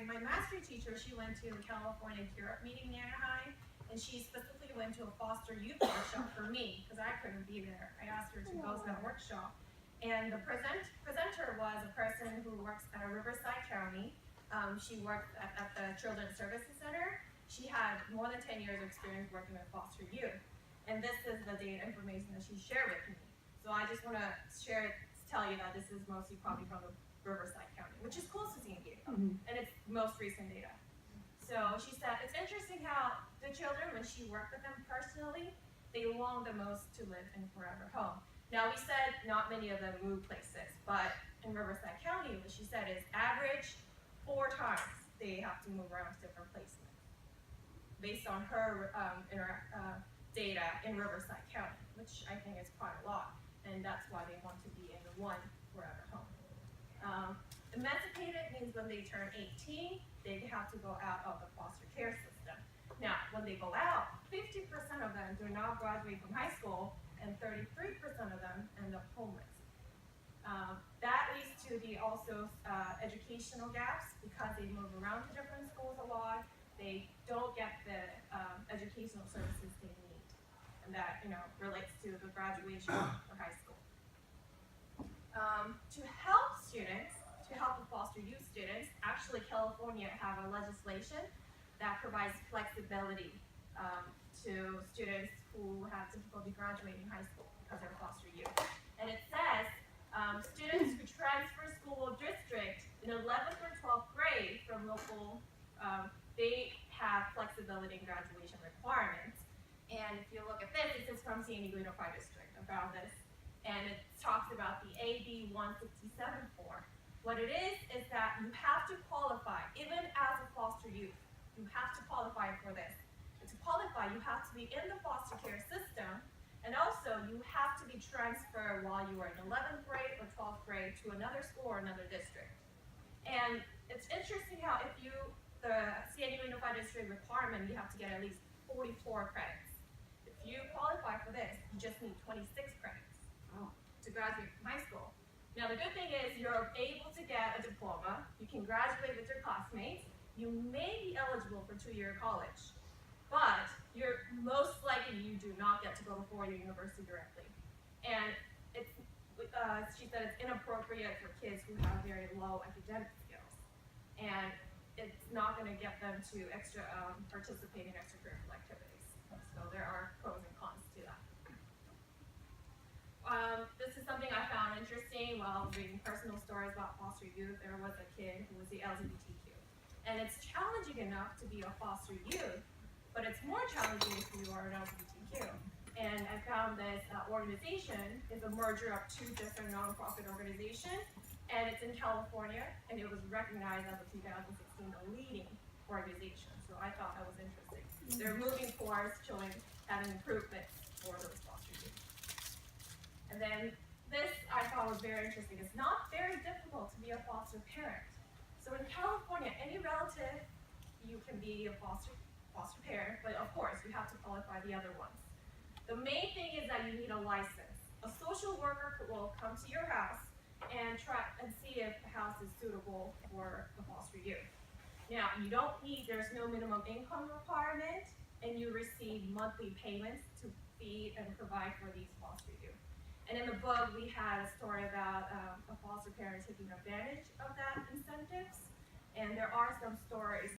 my master teacher, she went to the California Cure Up meeting in Anaheim, and she specifically went to a foster youth workshop for me, because I couldn't be there. I asked her to go to that workshop. And the presenter was a person who works at Riverside County. She worked at the Children's Services Center. She had more than 10 years of experience working with foster youth. And this is the data information that she shared with me. So I just want to tell you that this is mostly probably from the Riverside County, which is close to San Diego, and it's most recent data. So she said, it's interesting how the children, when she worked with them personally, they long the most to live in forever home. Now we said not many of them move places, but in Riverside County, what she said is average 4 times they have to move around to different places, based on her data in Riverside County, which I think is quite a lot, and that's why they want to be in the one forever home. Emancipated means when they turn 18, they have to go out of the foster care system. Now, when they go out, 50% of them do not graduate from high school, and 33% of them end up homeless. That leads to the educational gaps, because they move around to different schools a lot. They don't get the educational services they need, and that relates to the graduation for high school. To help students, to help the foster youth students, actually California have a legislation that provides flexibility to students who have difficulty graduating high school because they're foster youth. And it says students who transfer school district in 11th or 12th grade from local, they have flexibility in graduation requirements. And if you look at this, this is from San Diego Unified District about this. And it talks about the AB 167 form. What it is that you have to qualify, even as a foster youth, you have to qualify for this. And to qualify, you have to be in the foster care system, and also you have to be transferred while you are in 11th grade or 12th grade to another school or another district. And it's interesting how the San Diego Unified District requirement, you have to get at least 44 credits. If you qualify for this, you just need 26 credits to graduate from high school. Now the good thing is you're able to get a diploma, you can graduate with your classmates, you may be eligible for 2-year college, but you're most likely you do not get to go to 4-year university directly. And she said it's inappropriate for kids who have very low academic skills, and it's not going to get them to participate in extracurricular activities. So there are pros and cons to that. This is something I found interesting while reading personal stories about foster youth. There was a kid who was the LGBTQ. And it's challenging enough to be a foster youth, but it's more challenging if you are an LGBTQ. And I found this organization is a merger of 2 different nonprofit organizations, and it's in California, and it was recognized as a 2016 the leading organization. So I thought that was interesting. They're moving towards showing an improvement for those foster youth. And then this I thought was very interesting. It's not very difficult to be a foster parent. So in California, any relative, you can be a foster parent, but of course you have to qualify the other ones. The main thing is that you need a license. A social worker will come to your house and try and see if the house is suitable for the foster youth. Now there's no minimum income requirement, and you receive monthly payments to feed and provide for these foster youth. And in the book, we had a story about a foster parent taking advantage of that incentives. And there are some stories